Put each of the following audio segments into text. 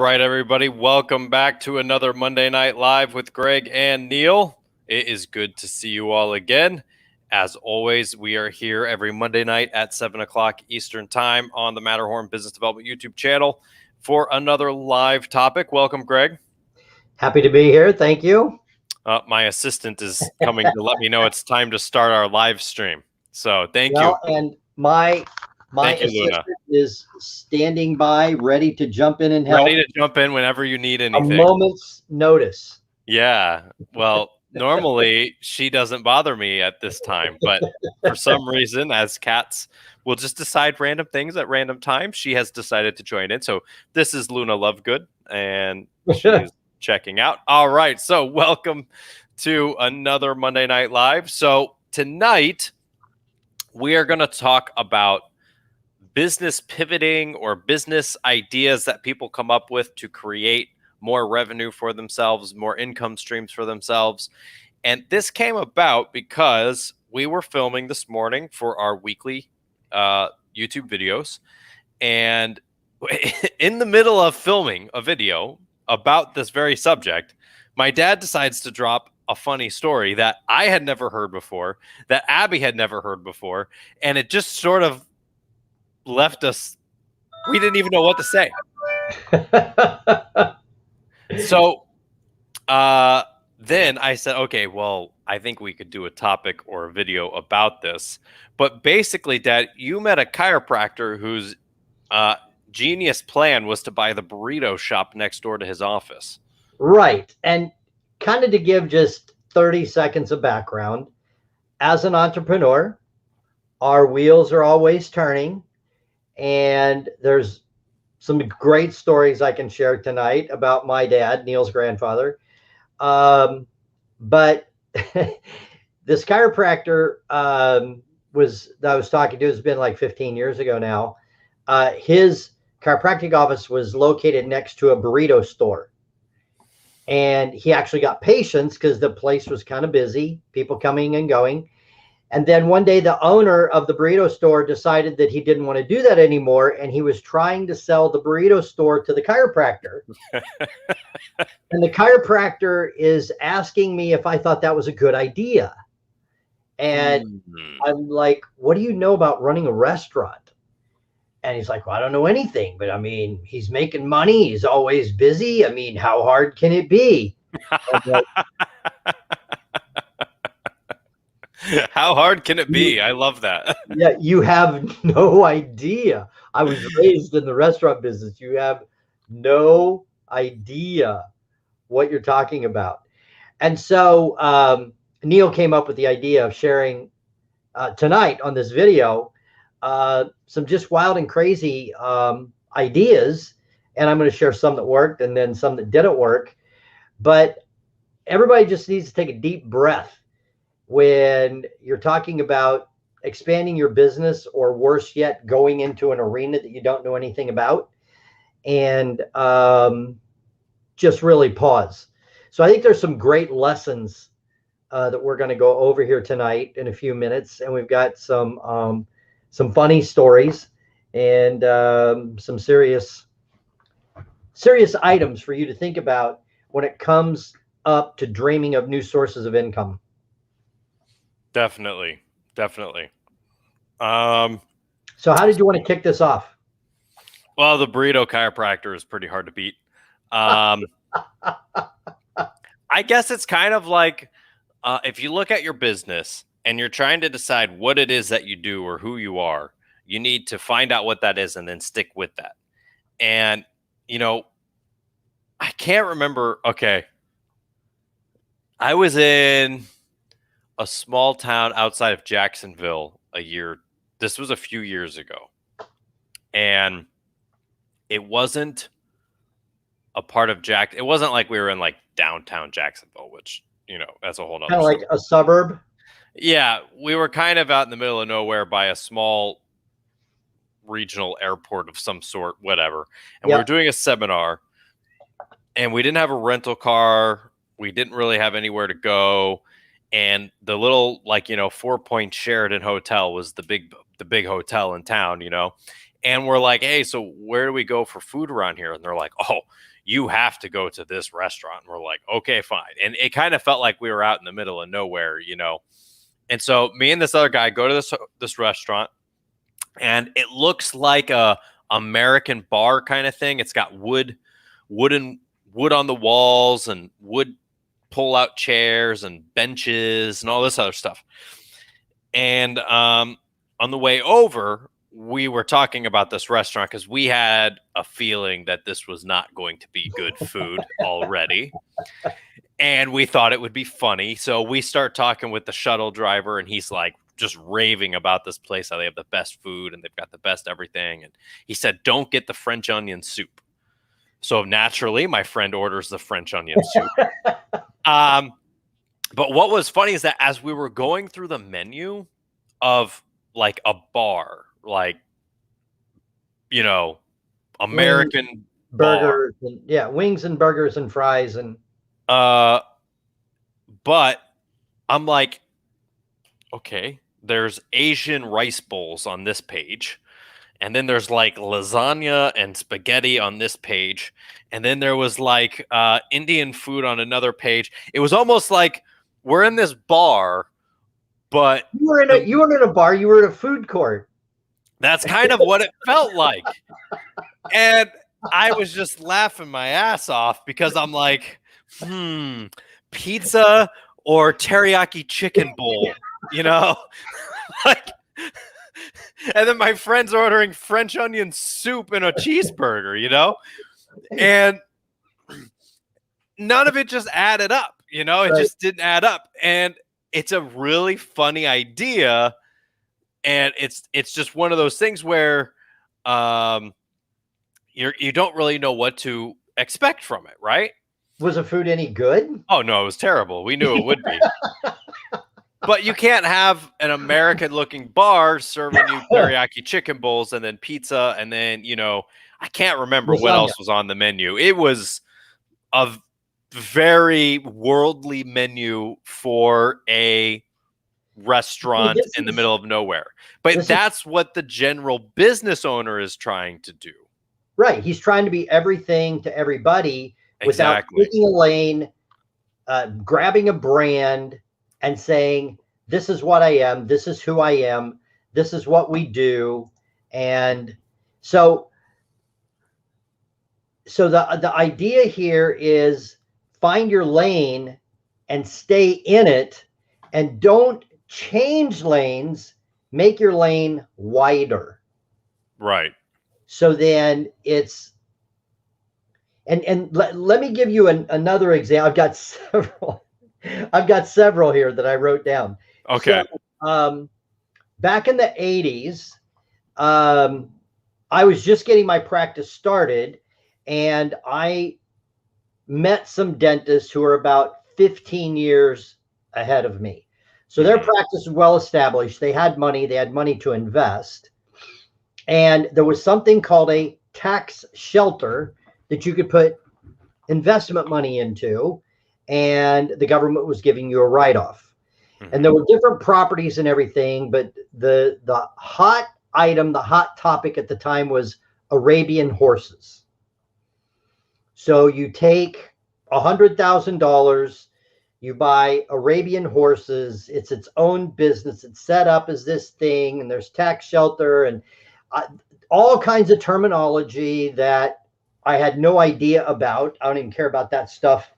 right, everybody. Welcome back to another Monday Night Live with Greg and Neil. It is good to see you all again. As always, we are here every Monday night at 7 o'clock Eastern Time on the Matterhorn Business Development YouTube channel for another live topic. Welcome, Greg. Happy to be here. Thank you. My assistant is coming to let me know it's time to start our live stream. So thank you. And my assistant Luna is standing by, ready to jump in and help. Ready to jump in whenever you need anything. A moment's notice. Yeah. Well, normally she doesn't bother me at this time, but for some reason, as cats will just decide random things at random times, she has decided to join in. So this is Luna Lovegood, and she's checking out. All right. So welcome to another Monday Night Live. So tonight we are going to talk about business pivoting or business ideas that people come up with to create more revenue for themselves, more income streams for themselves. And this came about because we were filming this morning for our weekly YouTube videos. And in the middle of filming a video about this very subject, my dad decides to drop a funny story that I had never heard before, that Abby had never heard before. And it just sort of left us, we didn't even know what to say. So then I said, okay, well, I think we could do a topic or a video about this. But basically, Dad, you met a chiropractor whose genius plan was to buy the burrito shop next door to his office. Right. And kind of to give just 30 seconds of background, as an entrepreneur, our wheels are always turning. And there's some great stories I can share tonight about my dad, Neil's grandfather. But this chiropractor that I was talking to has been like 15 years ago now. His chiropractic office was located next to a burrito store. And he actually got patients because the place was kind of busy, people coming and going. And then one day the owner of the burrito store decided that he didn't want to do that anymore. And he was trying to sell the burrito store to the chiropractor. And the chiropractor is asking me if I thought that was a good idea. And I'm like, what do you know about running a restaurant? And he's like, well, I don't know anything, but I mean, he's making money. He's always busy. I mean, how hard can it be? How hard can it be? I love that. Yeah, you have no idea. I was raised in the restaurant business. You have no idea what you're talking about. And so Neil came up with the idea of sharing tonight on this video some just wild and crazy ideas. And I'm going to share some that worked and then some that didn't work. But everybody just needs to take a deep breath when you're talking about expanding your business, or worse yet, going into an arena that you don't know anything about, and just really pause. So I think there's some great lessons that we're going to go over here tonight in a few minutes, and we've got some funny stories and some serious items for you to think about when it comes up to dreaming of new sources of income. Definitely. So how did you want to kick this off? Well, the burrito chiropractor is pretty hard to beat. I guess it's kind of like if you look at your business and you're trying to decide what it is that you do or who you are, you need to find out what that is and then stick with that. And, you know, I can't remember. Okay. I was in a small town outside of Jacksonville this was a few years ago, and it wasn't a part of it wasn't like we were in like downtown Jacksonville, which, you know, that's a whole nother kind of like a suburb. Yeah, we were kind of out in the middle of nowhere by a small regional airport of some sort, whatever. And we were doing a seminar, and we didn't have a rental car. We didn't really have anywhere to go. And the little, like, you know, 4-point Sheraton hotel was the big hotel in town, you know. And we're like, hey, so where do we go for food around here? And they're like, oh, you have to go to this restaurant. And we're like, okay, fine. And it kind of felt like we were out in the middle of nowhere, you know. And so me and this other guy go to this restaurant, and it looks like a American bar kind of thing. It's got wood on the walls and wood pull out chairs and benches and all this other stuff. And on the way over, we were talking about this restaurant because we had a feeling that this was not going to be good food already. And we thought it would be funny. So we start talking with the shuttle driver, and he's like just raving about this place, how they have the best food and they've got the best everything. And he said, don't get the French onion soup. So naturally, my friend orders the French onion soup. But what was funny is that as we were going through the menu of like a bar, like, you know, American burgers, and, wings and burgers and fries and. But I'm like, okay, there's Asian rice bowls on this page. And then there's like lasagna and spaghetti on this page. And then there was like Indian food on another page. It was almost like we're in this bar, but you weren't in a bar, you were in a food court. That's kind of what it felt like. And I was just laughing my ass off because I'm like, pizza or teriyaki chicken bowl, you know? Like, and then my friend's ordering French onion soup and a cheeseburger, you know? And none of it just added up, you know? It just didn't add up. And it's a really funny idea. And it's just one of those things where you don't really know what to expect from it, right? Was the food any good? Oh, no, it was terrible. We knew it would be. But you can't have an American-looking bar serving you teriyaki chicken bowls and then pizza and then, you know, I can't remember what else was on the menu. It was a very worldly menu for a restaurant in the middle of nowhere. But that's what the general business owner is trying to do. Right. He's trying to be everything to everybody without taking a lane, grabbing a brand, and saying, this is what I am, this is who I am, this is what we do. And so the idea here is find your lane and stay in it, and don't change lanes, make your lane wider. Right. So then it's, and let me give you another example. I've got several here that I wrote down. Okay. So, back in the 80s, I was just getting my practice started, and I met some dentists who were about 15 years ahead of me. So their practice was well established. They had money to invest. And there was something called a tax shelter that you could put investment money into, and the government was giving you a write-off. And there were different properties and everything, but the hot item, the hot topic at the time was Arabian horses. So you take $100,000, you buy Arabian horses, it's its own business, it's set up as this thing, and there's tax shelter and all kinds of terminology that I had no idea about. I don't even care about that stuff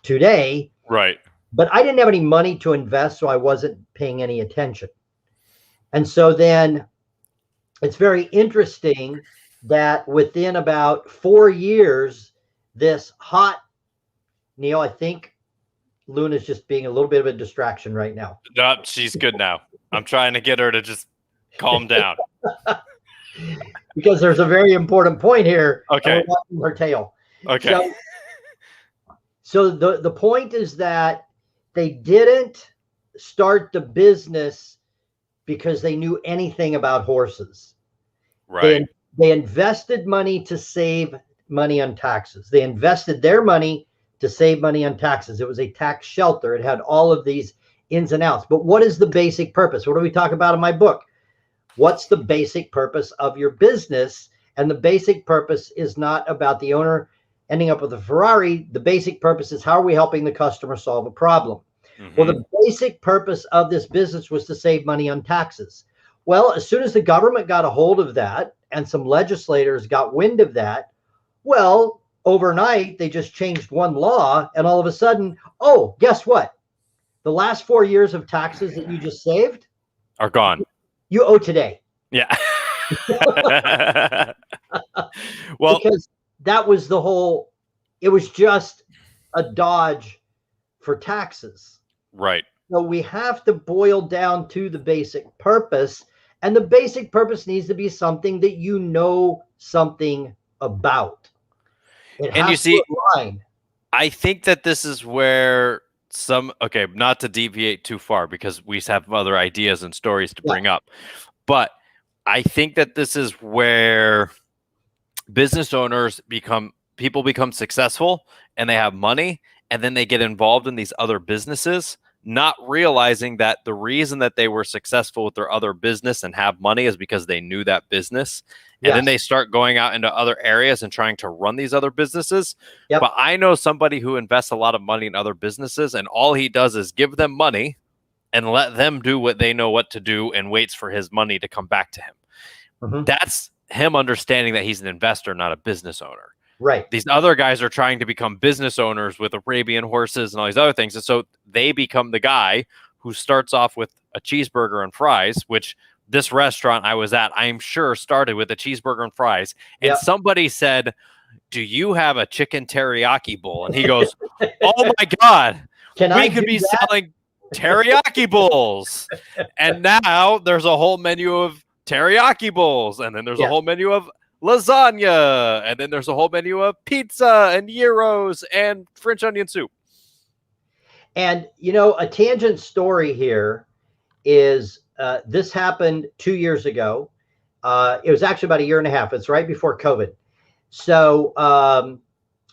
today. Right. But I didn't have any money to invest, so I wasn't paying any attention. And so then it's very interesting that within about 4 years, this hot, Neil, I think Luna's just being a little bit of a distraction right now. No, she's good now. I'm trying to get her to just calm down. Because there's a very important point here. Okay. Her tail. Okay. So the point is that they didn't start the business because they knew anything about horses. Right. They invested money to save money on taxes. They invested their money to save money on taxes. It was a tax shelter. It had all of these ins and outs. But what is the basic purpose? What do we talk about in my book? What's the basic purpose of your business? And the basic purpose is not about the owner ending up with a Ferrari, the basic purpose is how are we helping the customer solve a problem? Well, the basic purpose of this business was to save money on taxes. Well, as soon as the government got a hold of that and some legislators got wind of that, well, overnight they just changed one law and all of a sudden, oh, guess what? The last 4 years of taxes that you just saved are gone. You owe today. Yeah. Well, because that was the whole, it was just a dodge for taxes. Right. So we have to boil down to the basic purpose, and the basic purpose needs to be something that you know something about. And you see, I think that this is where okay, not to deviate too far because we have other ideas and stories to bring up, but I think that this is where business owners become successful and they have money, and then they get involved in these other businesses, not realizing that the reason that they were successful with their other business and have money is because they knew that business. And then they start going out into other areas and trying to run these other businesses. But I know somebody who invests a lot of money in other businesses, and all he does is give them money and let them do what they know what to do and waits for his money to come back to him. That's him understanding that he's an investor, not a business owner. Right. These other guys are trying to become business owners with Arabian horses and all these other things. And so they become the guy who starts off with a cheeseburger and fries, which this restaurant I was at, I'm sure started with a cheeseburger and fries. And somebody said, "Do you have a chicken teriyaki bowl?" And he goes, "Oh my God, we could be selling teriyaki bowls." And now there's a whole menu of teriyaki bowls. And then there's a whole menu of lasagna. And then there's a whole menu of pizza and gyros and French onion soup. And, you know, a tangent story here is this happened 2 years ago. It was actually about a year and a half. It's right before COVID. So,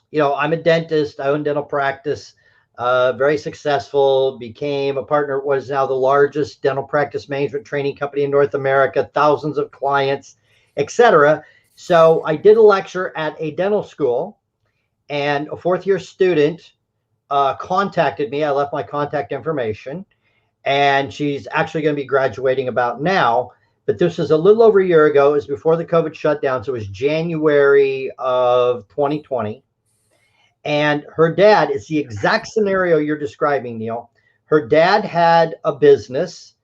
you know, I'm a dentist. I own dental practice, very successful, became a partner, what is now the largest dental practice management training company in North America, thousands of clients, etc. So I did a lecture at a dental school, and a fourth-year student contacted me. I left my contact information, and she's actually going to be graduating about now. But this is a little over a year ago. It was before the COVID shutdown. So it was January of 2020. And her dad, it's the exact scenario you're describing, Neil. Her dad had a business,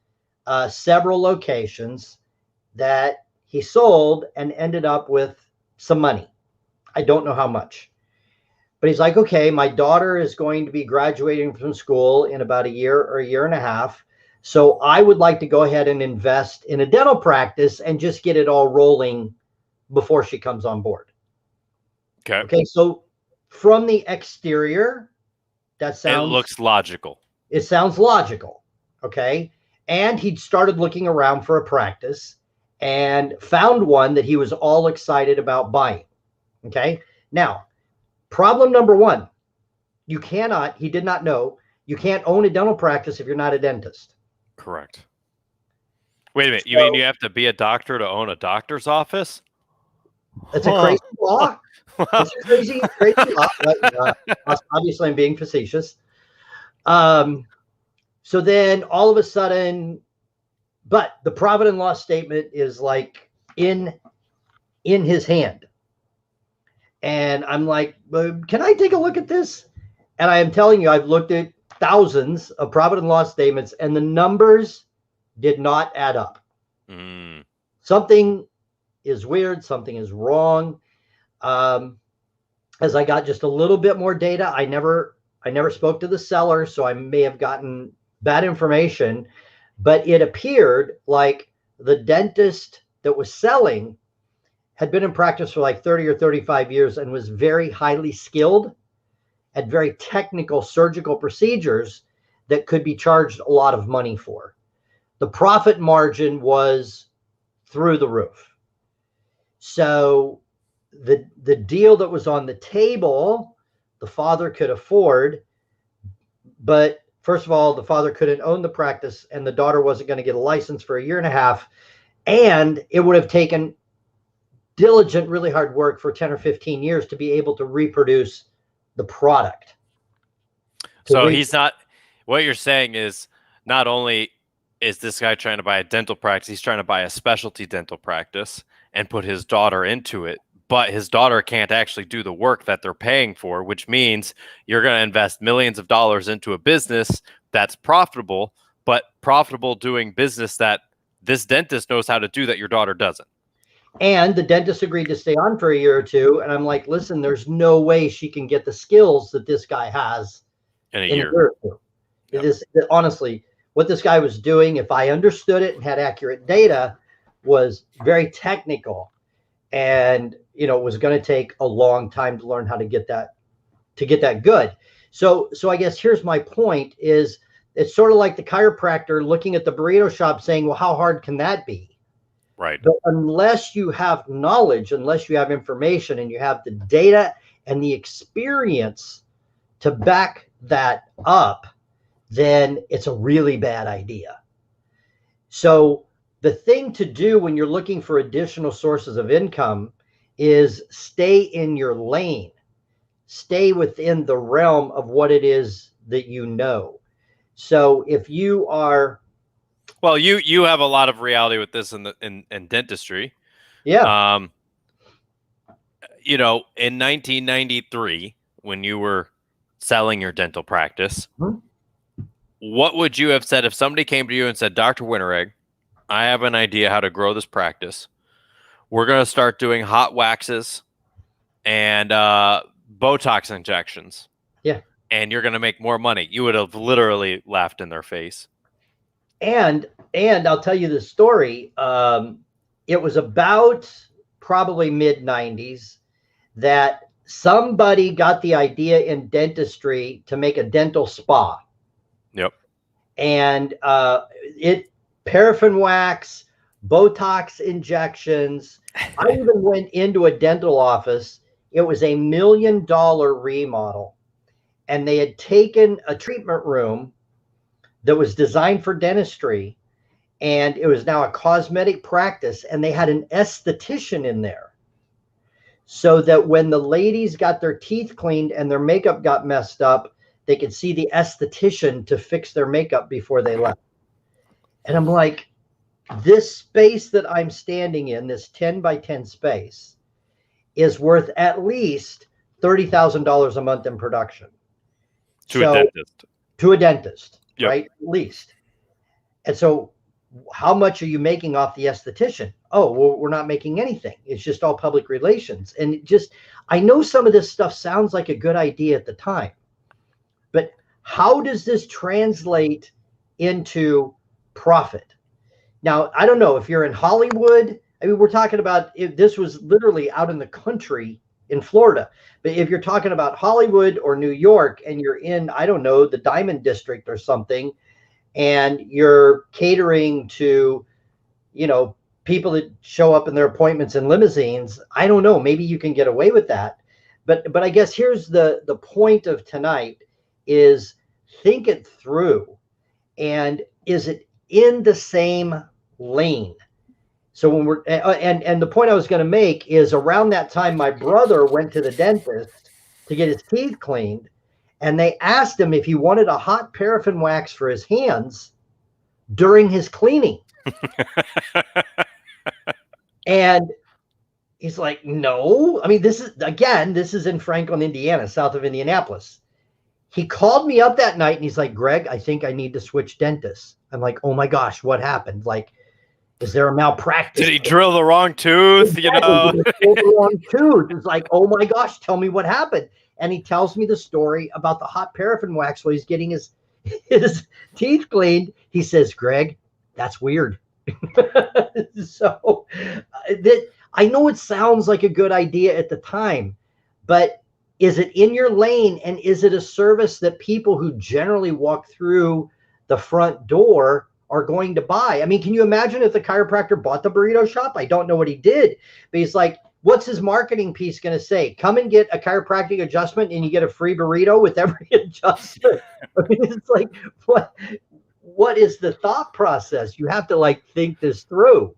several locations that he sold and ended up with some money. I don't know how much. But he's like, okay, my daughter is going to be graduating from school in about a year or a year and a half. So I would like to go ahead and invest in a dental practice and just get it all rolling before she comes on board. Okay. So from the exterior, that sounds... It looks logical. It sounds logical. Okay. And he'd started looking around for a practice and found one that he was all excited about buying. Okay. Now, problem number one, you cannot, he did not know, you can't own a dental practice if you're not a dentist. Correct. Wait a minute. You mean you have to be a doctor to own a doctor's office? That's a crazy law. It's a crazy law. But, obviously, I'm being facetious. So then all of a sudden, but the profit and loss statement is like in his hand. And I'm like, can I take a look at this? And I am telling you, I've looked at thousands of profit and loss statements, and the numbers did not add up. Something is weird. Something is wrong. As I got just a little bit more data, I never spoke to the seller, so I may have gotten bad information, but it appeared like the dentist that was selling had been in practice for like 30 or 35 years and was very highly skilled at very technical surgical procedures that could be charged a lot of money for. The profit margin was through the roof. So the deal that was on the table, the father could afford, but first of all, the father couldn't own the practice, and the daughter wasn't going to get a license for a year and a half, and it would have taken diligent, really hard work for 10 or 15 years to be able to reproduce the product. So he's not, what you're saying is not only is this guy trying to buy a dental practice, he's trying to buy a specialty dental practice and put his daughter into it, but his daughter can't actually do the work that they're paying for, which means you're going to invest millions of dollars into a business that's profitable, but profitable doing business that this dentist knows how to do that your daughter doesn't. And the dentist agreed to stay on for a year or two. And I'm like, listen, there's no way she can get the skills that this guy has in a in year. A year or two. Yep. This, honestly, what this guy was doing, if I understood it and had accurate data, was very technical. And, you know, it was going to take a long time to learn how to get that good. So I guess here's my point is it's sort of like the chiropractor looking at the burrito shop saying, well, how hard can that be? Right. But unless you have knowledge, unless you have information and you have the data and the experience to back that up, then it's a really bad idea. So the thing to do when you're looking for additional sources of income is stay in your lane, stay within the realm of what it is that you know. So if you are, well, you have a lot of reality with this in dentistry. Yeah. You know, in 1993, when you were selling your dental practice, what would you have said if somebody came to you and said, Dr. Winteregg, I have an idea how to grow this practice. We're going to start doing hot waxes and Botox injections. Yeah. And you're going to make more money. You would have literally laughed in their face. And I'll tell you the story. It was about probably mid-90s that somebody got the idea in dentistry to make a dental spa. Yep. And paraffin wax, Botox injections. I even went into a dental office. It was $1 million remodel. And they had taken a treatment room that was designed for dentistry, and it was now a cosmetic practice, and they had an esthetician in there so that when the ladies got their teeth cleaned and their makeup got messed up, they could see the esthetician to fix their makeup before they left. And I'm like, this space that I'm standing in, this 10 by 10 space, is worth at least $30,000 a month in production. To a dentist. To a dentist. Yep. Right? At least. And so how much are you making off the esthetician? Oh, well, we're not making anything. It's just all public relations. And I know some of this stuff sounds like a good idea at the time, but how does this translate into profit? Now, I don't know if you're in Hollywood. I mean, we're talking about, if this was literally out in the country in Florida. But if you're talking about Hollywood or New York and you're in, I don't know, the Diamond District or something, and you're catering to, you know, people that show up in their appointments in limousines, I don't know, maybe you can get away with that. But I guess here's the point of tonight is think it through. And is it in the same lane? So when we're, and the point I was going to make is around that time, my brother went to the dentist to get his teeth cleaned, and they asked him if he wanted a hot paraffin wax for his hands during his cleaning. And he's like, no. I mean, this is in Franklin, Indiana, south of Indianapolis. He called me up that night and he's like, Greg, I think I need to switch dentists. I'm like, oh my gosh, what happened? Like, is there a malpractice? Did he drill the wrong tooth? You know, the wrong tooth. It's like, oh my gosh, tell me what happened. And he tells me the story about the hot paraffin wax while he's getting his teeth cleaned. He says, Greg, that's weird. So I know it sounds like a good idea at the time, but is it in your lane? And is it a service that people who generally walk through the front door are going to buy? I mean, can you imagine if the chiropractor bought the burrito shop? I don't know what he did, but he's like, what's his marketing piece going to say? Come and get a chiropractic adjustment and you get a free burrito with every adjustment. I mean, it's like, what is the thought process? You have to like think this through.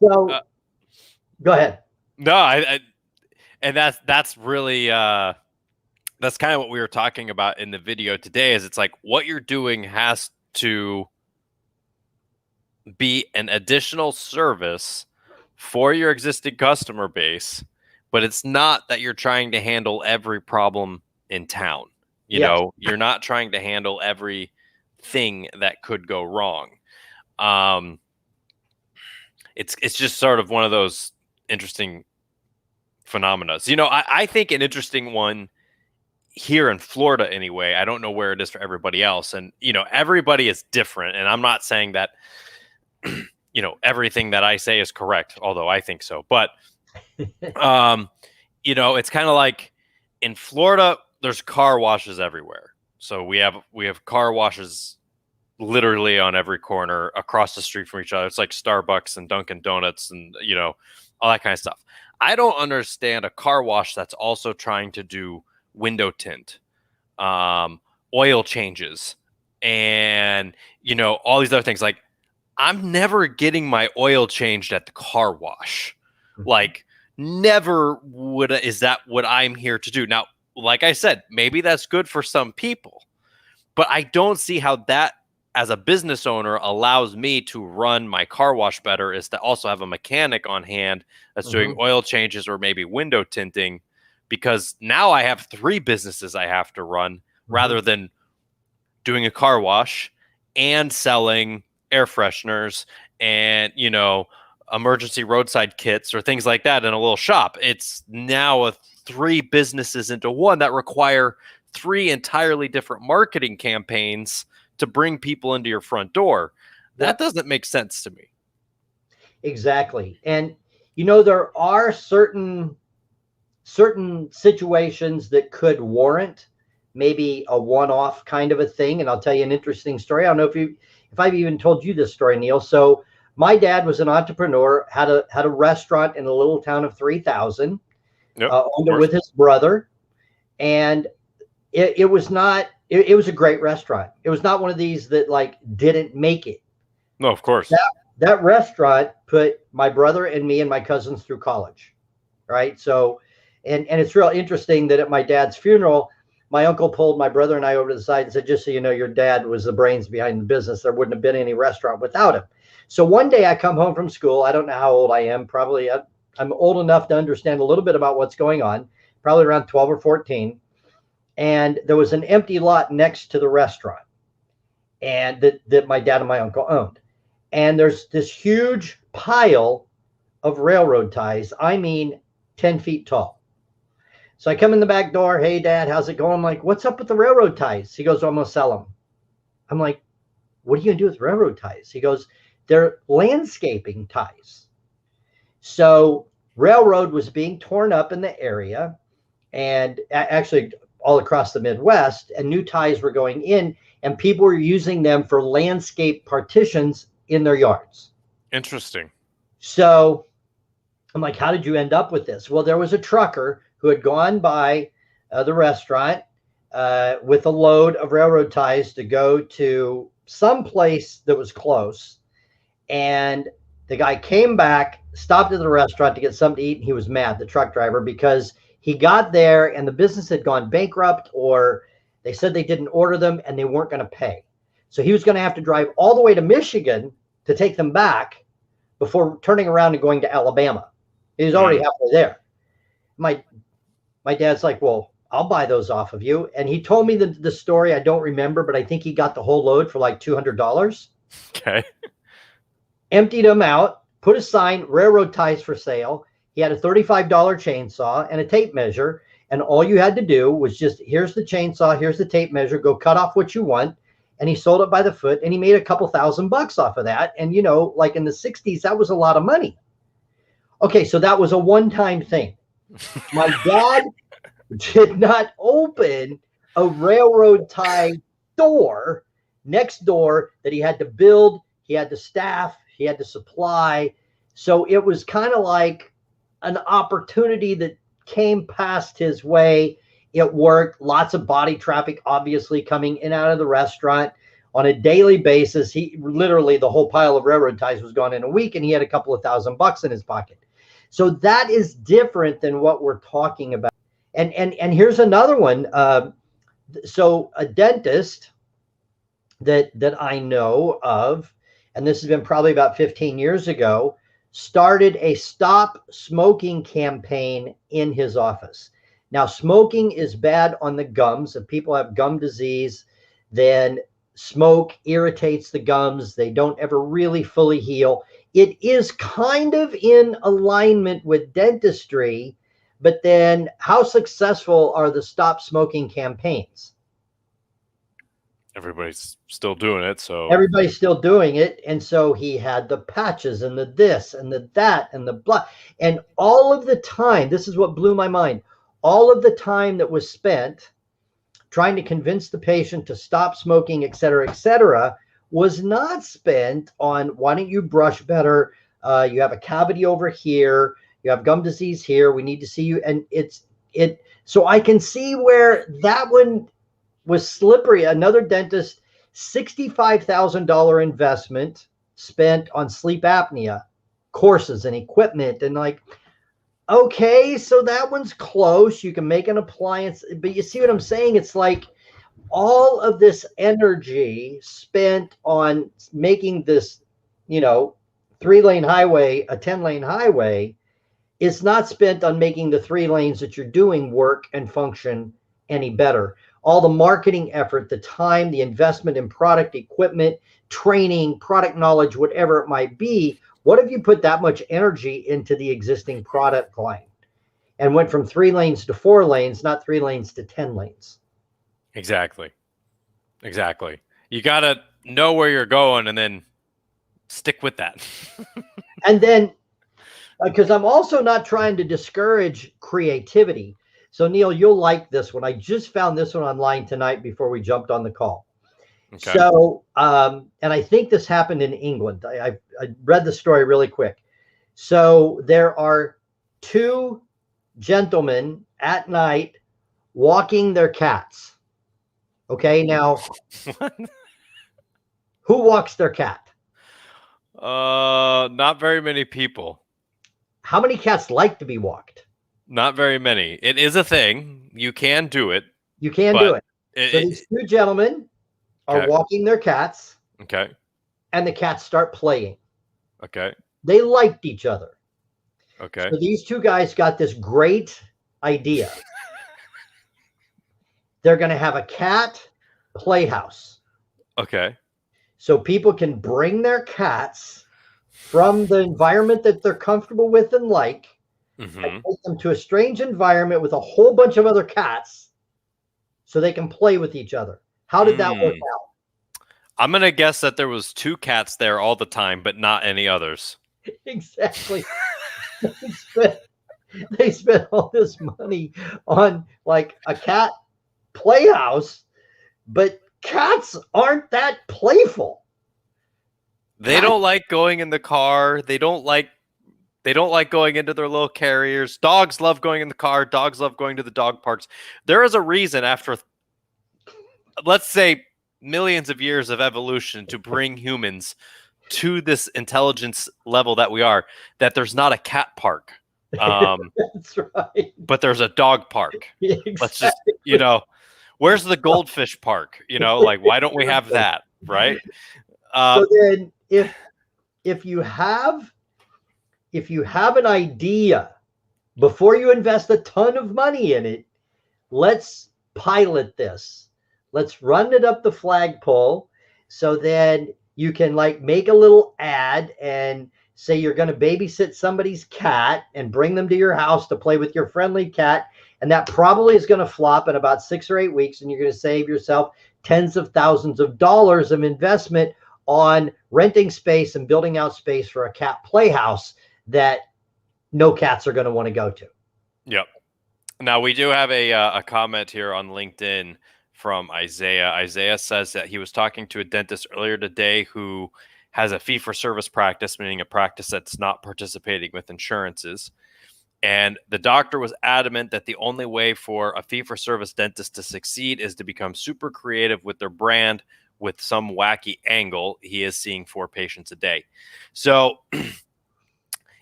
So go ahead. no, and that's really that's kind of what we were talking about in the video today. Is it's like what you're doing has to be an additional service for your existing customer base, but it's not that you're trying to handle every problem in town. You Yes. know, you're not trying to handle everything that could go wrong. It's just sort of one of those interesting phenomena. You know, I think an interesting one here in Florida anyway. I don't know where it is for everybody else. And, you know, everybody is different. And I'm not saying that, you know, everything that I say is correct, although I think so. But, you know, it's kind of like in Florida, there's car washes everywhere. So we have car washes literally on every corner across the street from each other. It's like Starbucks and Dunkin' Donuts and, you know, all that kind of stuff. I don't understand a car wash that's also trying to do window tint, oil changes, and, you know, all these other things. Like, I'm never getting my oil changed at the car wash. Like, never is that what I'm here to do. Now, like I said, maybe that's good for some people, but I don't see how that, as a business owner, allows me to run my car wash better, is to also have a mechanic on hand that's doing oil changes or maybe window tinting, because now I have 3 businesses I have to run rather than doing a car wash and selling air fresheners and, you know, emergency roadside kits or things like that in a little shop. It's now 3 businesses into one that require 3 entirely different marketing campaigns to bring people into your front door. That doesn't make sense to me. Exactly. And, you know, there are certain situations that could warrant maybe a one-off kind of a thing. And I'll tell you an interesting story. I don't know if I've even told you this story, Neil. So my dad was an entrepreneur, had a restaurant in a little town of 3,000, owned it with his brother. And it was not, it was a great restaurant. It was not one of these that like didn't make it. No, of course. That restaurant put my brother and me and my cousins through college. Right. So, and it's real interesting that at my dad's funeral, my uncle pulled my brother and I over to the side and said, just so you know, your dad was the brains behind the business. There wouldn't have been any restaurant without him. So one day I come home from school. I don't know how old I am. Probably I'm old enough to understand a little bit about what's going on, probably around 12 or 14. And there was an empty lot next to the restaurant, and that my dad and my uncle owned. And there's this huge pile of railroad ties. I mean, 10 feet tall. So I come in the back door. Hey, Dad, how's it going? I'm like, what's up with the railroad ties? He goes, well, I'm going to sell them. I'm like, what are you going to do with railroad ties? He goes, they're landscaping ties. So railroad was being torn up in the area, and actually all across the Midwest, and new ties were going in, and people were using them for landscape partitions in their yards. Interesting. So I'm like, how did you end up with this? Well, there was a trucker who had gone by the restaurant with a load of railroad ties to go to some place that was close. And the guy came back, stopped at the restaurant to get something to eat, and he was mad, the truck driver, because he got there and the business had gone bankrupt, or they said they didn't order them and they weren't going to pay. So he was going to have to drive all the way to Michigan to take them back before turning around and going to Alabama. He was already halfway there. My dad's like, well, I'll buy those off of you. And he told me the story. I don't remember, but I think he got the whole load for like $200. Okay. Emptied them out, put a sign, railroad ties for sale. He had a $35 chainsaw and a tape measure. And all you had to do was just, here's the chainsaw, here's the tape measure, go cut off what you want. And he sold it by the foot, and he made a couple $1,000 off of that. And, you know, like in the 60s, that was a lot of money. Okay, so that was a one-time thing. My dad did not open a railroad tie store next door that he had to build. He had to staff, he had to supply. So it was kind of like an opportunity that came past his way. It worked. Lots of body traffic, obviously, coming in and out of the restaurant. on a daily basis. He literally, the whole pile of railroad ties was gone in a week, and he had a couple of $1,000 in his pocket. So that is different than what we're talking about. And here's another one. So a dentist that I know of, and this has been probably about 15 years ago, started a stop smoking campaign in his office. Now, smoking is bad on the gums. If people have gum disease, then smoke irritates the gums. They don't ever really fully heal. It is kind of in alignment with dentistry, but then how successful are the stop smoking campaigns? Everybody's still doing it, so Everybody's still doing it. And so he had the patches and the this and the that and the blah. And all of the time, this is what blew my mind. All of the time that was spent trying to convince the patient to stop smoking, et cetera, was not spent on why don't you brush better? You have a cavity over here. You have gum disease here. We need to see you. And so I can see where that one was slippery. Another dentist, $65,000 investment spent on sleep apnea courses and equipment. And like, okay, so that one's close. You can make an appliance, but you see what I'm saying? It's like all of this energy spent on making this, 3-lane highway, a 10-lane highway, is not spent on making the 3 lanes that you're doing work and function any better. All the marketing effort, the time, the investment in product, equipment, training, product knowledge, whatever it might be. What if you put that much energy into the existing product line and went from 3 lanes to 4 lanes, not 3 lanes to 10 lanes? Exactly. You got to know where you're going and then stick with that. And then, because I'm also not trying to discourage creativity. So Neil, you'll like this one. I just found this one online tonight before we jumped on the call. Okay. So, and I think this happened in England. I read the story really quick. So there are 2 gentlemen at night walking their cats. Okay, now who walks their cat? Not very many people. How many cats like to be walked? Not very many. It is a thing. You can do it. You can do it. So these 2 gentlemen are walking their cats. Okay. And the cats start playing. Okay. They liked each other. Okay. So these 2 guys got this great idea. They're going to have a cat playhouse. Okay. So people can bring their cats from the environment that they're comfortable with and like, and take them to a strange environment with a whole bunch of other cats so they can play with each other. How did that work out? I'm going to guess that there was 2 cats there all the time, but not any others. Exactly. They spent all this money on like a cat playhouse, but cats aren't that playful. They don't like going in the car. They don't like going into their little carriers. Dogs love going in the car. Dogs love going to the dog parks. There is a reason after, let's say, millions of years of evolution to bring humans to this intelligence level that we are, that there's not a cat park. That's right. But there's a dog park. Exactly. Let's just, where's the goldfish park? Like, why don't we have that? Right. So then if you have an idea, before you invest a ton of money in it, let's pilot this. Let's run it up the flagpole. So then you can like make a little ad and say you're going to babysit somebody's cat and bring them to your house to play with your friendly cat. And that probably is going to flop in about 6 or 8 weeks. And you're going to save yourself tens of thousands of dollars of investment on renting space and building out space for a cat playhouse that no cats are going to want to go to. Yep. Now we do have a comment here on LinkedIn from Isaiah. Isaiah says that he was talking to a dentist earlier today who has a fee-for-service practice, meaning a practice that's not participating with insurances. And the doctor was adamant that the only way for a fee-for-service dentist to succeed is to become super creative with their brand, with some wacky angle, he is seeing 4 patients a day. So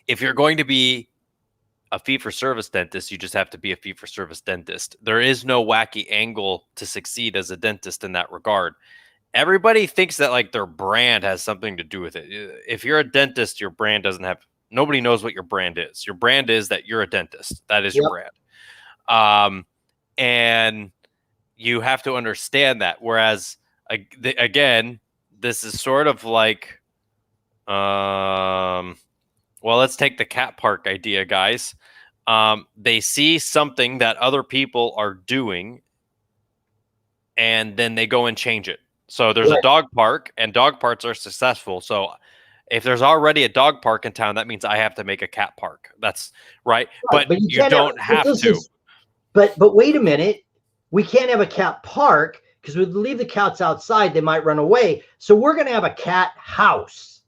if you're going to be a fee-for-service dentist, you just have to be a fee-for-service dentist. There is no wacky angle to succeed as a dentist in that regard. Everybody thinks that like their brand has something to do with it. If you're a dentist, your brand doesn't have, nobody knows what your brand is. Your brand is that you're a dentist. That is your brand. And you have to understand that. Whereas again, this is sort of like, well, let's take the cat park idea, guys. They see something that other people are doing, and then they go and change it. So there's a dog park, and dog parks are successful. So if there's already a dog park in town, that means I have to make a cat park. That's right. But you don't have to. But wait a minute. We can't have a cat park because we leave the cats outside. They might run away. So we're going to have a cat house,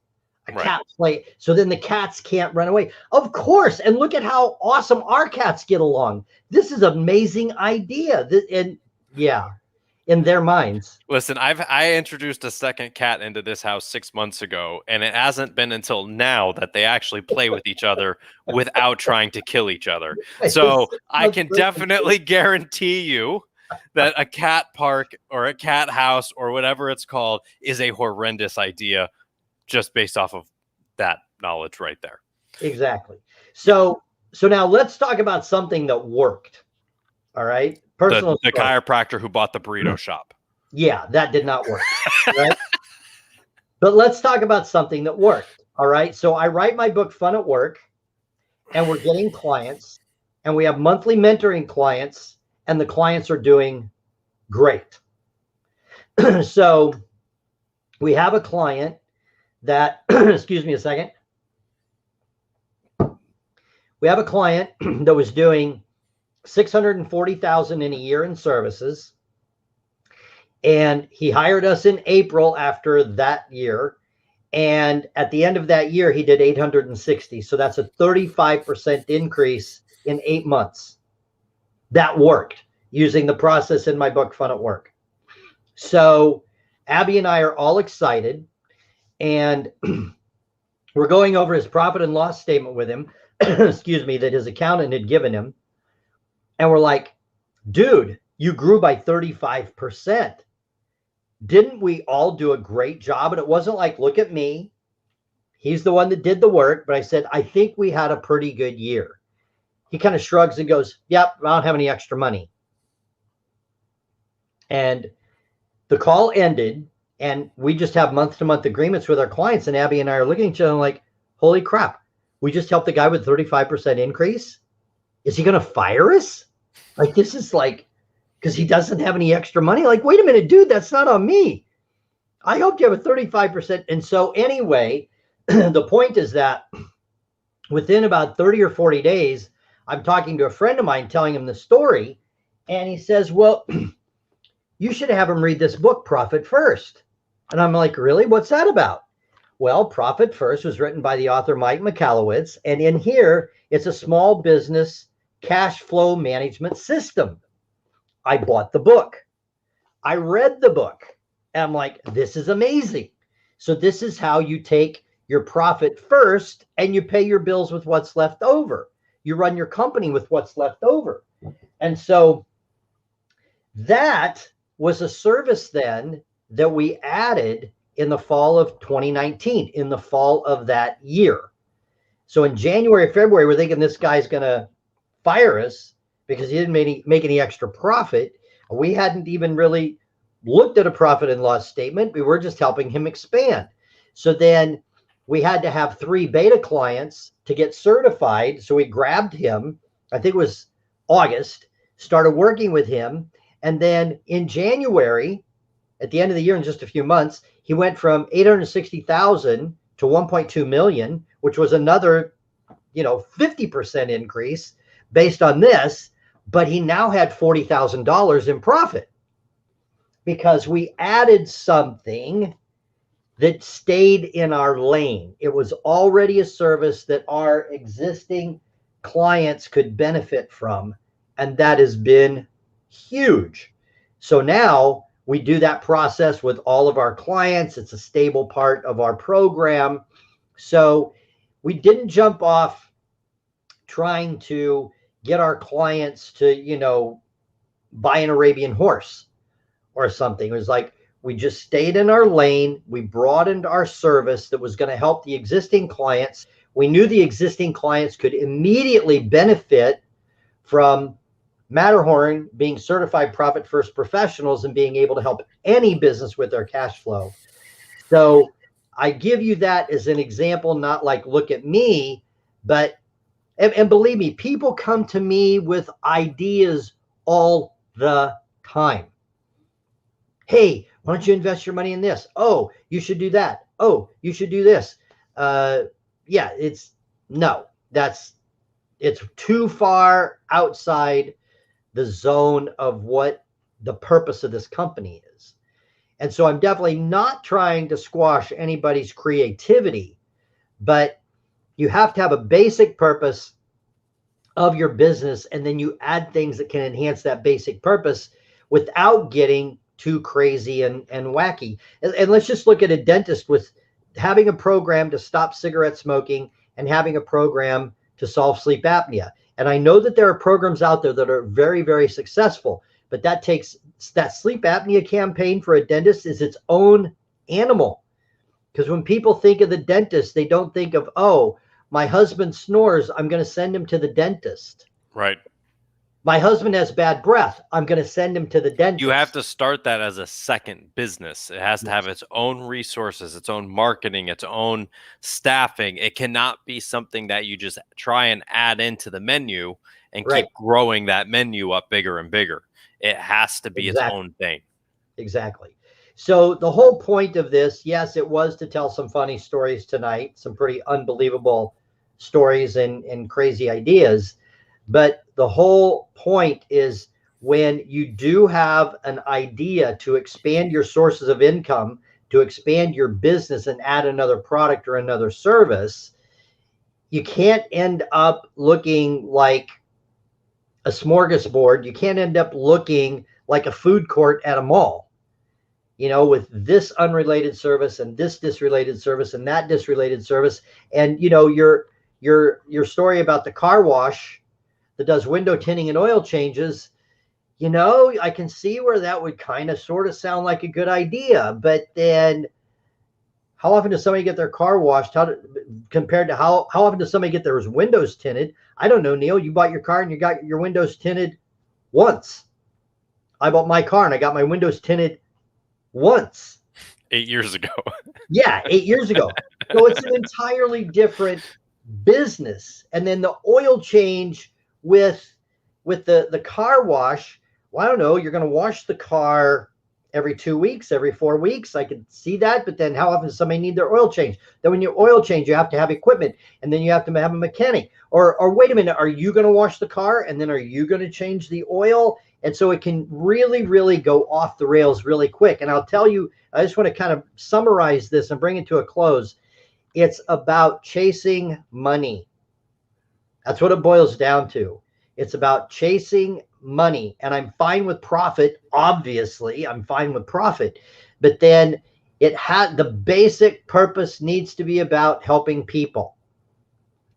a cat play. So then the cats can't run away. Of course. And look at how awesome our cats get along. This is an amazing idea. And yeah. In their minds. Listen, I introduced a second cat into this house 6 months ago, and it hasn't been until now that they actually play with each other without trying to kill each other. So I can definitely guarantee you that a cat park or a cat house or whatever it's called is a horrendous idea just based off of that knowledge right there. Exactly. So now let's talk about something that worked. All right. The chiropractor who bought the burrito shop. Yeah, that did not work. Right. But let's talk about something that worked. All right. So I write my book, Fun at Work, and we're getting clients, and we have monthly mentoring clients, and the clients are doing great. So we have a client that, excuse me a second. We have a client that was doing $640,000 in a year in services. And he hired us in April after that year. And at the end of that year, he did 860. So that's a 35% increase in 8 months. That worked using the process in my book, Fun at Work. So Abby and I are all excited. And we're going over his profit and loss statement with him, excuse me, that his accountant had given him. And we're like, dude, you grew by 35%. Didn't we all do a great job? And it wasn't like, look at me. He's the one that did the work. But I said, I think we had a pretty good year. He kind of shrugs and goes, yep, I don't have any extra money. And the call ended. And we just have month-to-month agreements with our clients. And Abby and I are looking at each other like, holy crap. We just helped the guy with 35% increase. Is he going to fire us? Like, this is like, because he doesn't have any extra money. Like, wait a minute, dude, that's not on me. I hope you have a 35%. And so anyway, the point is that within about 30 or 40 days, I'm talking to a friend of mine, telling him the story. And he says, well, you should have him read this book, Profit First. And I'm like, really? What's that about? Well, Profit First was written by the author Mike Michalowicz. And in here, it's a small business cash flow management system. I bought the book. I read the book. And I'm like, this is amazing. So this is how you take your profit first and you pay your bills with what's left over. You run your company with what's left over. And so that was a service then that we added in the fall of 2019, in the fall of that year. So in January, February, we're thinking this guy's going to fire us because he didn't make any extra profit. We hadn't even really looked at a profit and loss statement. We were just helping him expand. So then we had to have 3 beta clients to get certified. So we grabbed him, I think it was August, started working with him. And then in January, at the end of the year, in just a few months, he went from 860,000 to 1.2 million, which was another, 50% increase based on this. But he now had $40,000 in profit because we added something that stayed in our lane. It was already a service that our existing clients could benefit from. And that has been huge. So now We do that process with all of our clients. It's a stable part of our program. So we didn't jump off trying to get our clients to, buy an Arabian horse or something. It was like we just stayed in our lane. We broadened our service that was going to help the existing clients. We knew the existing clients could immediately benefit from Matterhorn being certified profit first professionals and being able to help any business with their cash flow. So I give you that as an example, not like look at me, but and believe me, people come to me with ideas all the time. Hey, why don't you invest your money in this? Oh, you should do that. Oh, you should do this. Yeah, it's too far outside the zone of what the purpose of this company is. And so I'm definitely not trying to squash anybody's creativity, but you have to have a basic purpose of your business, and then you add things that can enhance that basic purpose without getting too crazy and wacky. And let's just look at a dentist with having a program to stop cigarette smoking and having a program to solve sleep apnea. And I know that there are programs out there that are very, very successful, but that sleep apnea campaign for a dentist is its own animal. Because when people think of the dentist, they don't think of, oh, my husband snores, I'm going to send him to the dentist. Right. My husband has bad breath, I'm going to send him to the dentist. You have to start that as a second business. It has to have its own resources, its own marketing, its own staffing. It cannot be something that you just try and add into the menu and keep growing that menu up bigger and bigger. It has to be its own thing. Exactly. So the whole point of this, yes, it was to tell some funny stories tonight, some pretty unbelievable stories and crazy ideas. But the whole point is when you do have an idea to expand your sources of income, to expand your business and add another product or another service, you can't end up looking like a smorgasbord. You can't end up looking like a food court at a mall, with this unrelated service and this disrelated service and that disrelated service. And, your story about the car wash that does window tinting and oil changes, I can see where that would kind of sort of sound like a good idea. But then how often does somebody get their car washed compared to how often does somebody get their windows tinted? I don't know, Neil. You bought your car and you got your windows tinted once. I bought my car and I got my windows tinted once. 8 years ago. Yeah, 8 years ago. So it's an entirely different business. And then the oil change with the car wash, well, I don't know, you're going to wash the car every 2 weeks, every 4 weeks. I could see that. But then how often does somebody need their oil change? Then when you oil change, you have to have equipment, and then you have to have a mechanic. Or wait a minute, are you going to wash the car and then are you going to change the oil? And so it can really, really go off the rails really quick. And I'll tell you, I just want to kind of summarize this and bring it to a close. It's about chasing money. That's what it boils down to. It's about chasing money. And I'm fine with profit. Obviously, I'm fine with profit. But then the basic purpose needs to be about helping people.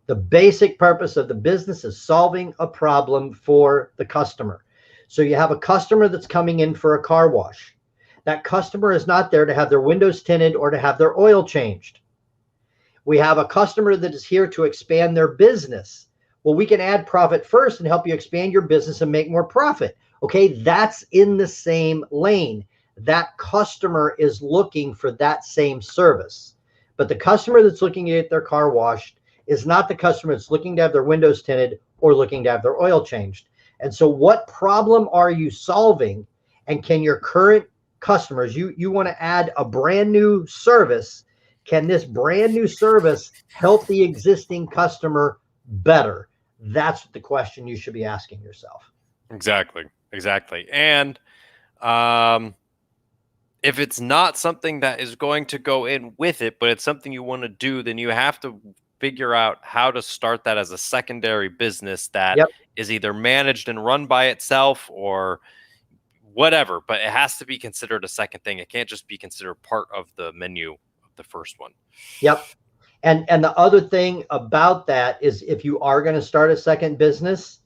The basic purpose of the business is solving a problem for the customer. So you have a customer that's coming in for a car wash. That customer is not there to have their windows tinted or to have their oil changed. We have a customer that is here to expand their business. Well, we can add profit first and help you expand your business and make more profit. Okay, that's in the same lane. That customer is looking for that same service. But the customer that's looking to get their car washed is not the customer that's looking to have their windows tinted or looking to have their oil changed. And so what problem are you solving? And can your current customers, you want to add a brand new service, can this brand new service help the existing customer better? That's the question you should be asking yourself. Exactly. And if it's not something that is going to go in with it, but it's something you want to do, then you have to figure out how to start that as a secondary business that is either managed and run by itself or whatever, but it has to be considered a second thing. It can't just be considered part of the menu of the first one. Yep. And the other thing about that is if you are going to start a second business,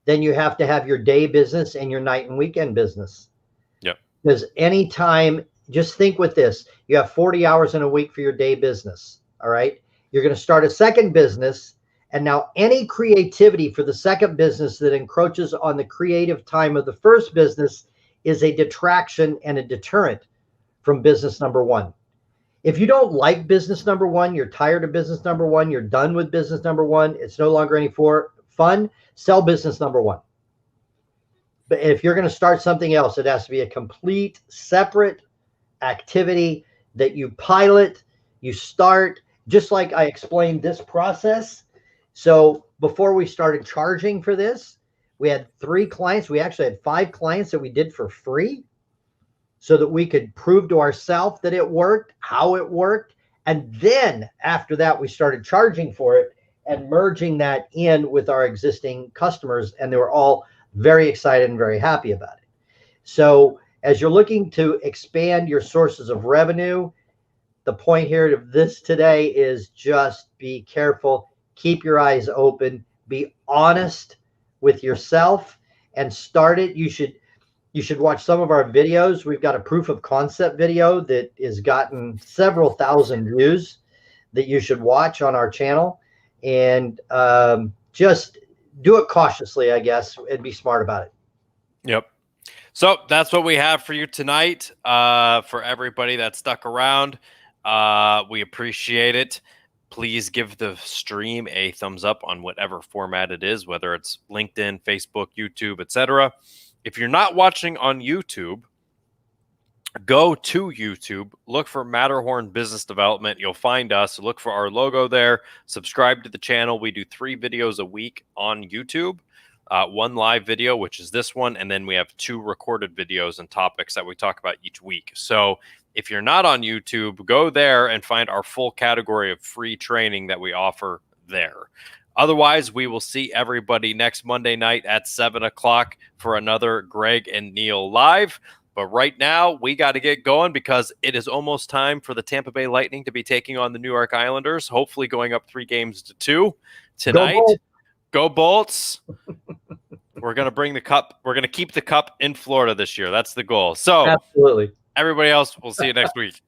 then you have to have your day business and your night and weekend business. Yep. Because anytime, just think with this, you have 40 hours in a week for your day business. All right. You're going to start a second business. And now any creativity for the second business that encroaches on the creative time of the first business is a detraction and a deterrent from business number one. If you don't like business number one, you're tired of business number one, you're done with business number one, it's no longer any fun, sell business number one. But if you're going to start something else, it has to be a complete separate activity that you pilot, you start, just like I explained this process. So before we started charging for this, we had 3 clients. We actually had 5 clients that we did for free so that we could prove to ourselves that it worked, how it worked. And then after that, we started charging for it and merging that in with our existing customers. And they were all very excited and very happy about it. So as you're looking to expand your sources of revenue, the point here of this today is just be careful, keep your eyes open, be honest with yourself and start it. You should watch some of our videos. We've got a proof of concept video that has gotten several thousand views that you should watch on our channel, and just do it cautiously, I guess, and be smart about it. Yep. So that's what we have for you tonight. For everybody that stuck around, we appreciate it. Please give the stream a thumbs up on whatever format it is, whether it's LinkedIn, Facebook, YouTube, etc. If you're not watching on YouTube, go to YouTube, look for Matterhorn Business Development. You'll find us. Look for our logo there. Subscribe to the channel. We do 3 videos a week on YouTube. 1 live video, which is this one, and then we have 2 recorded videos and topics that we talk about each week. So if you're not on YouTube, go there and find our full category of free training that we offer there. Otherwise, we will see everybody next Monday night at 7 o'clock for another Greg and Neil Live. But right now, we got to get going because it is almost time for the Tampa Bay Lightning to be taking on the New York Islanders, hopefully going up 3-2 tonight. Go Bolts. We're going to bring the cup. We're going to keep the cup in Florida this year. That's the goal. So, absolutely. Everybody else, we'll see you next week.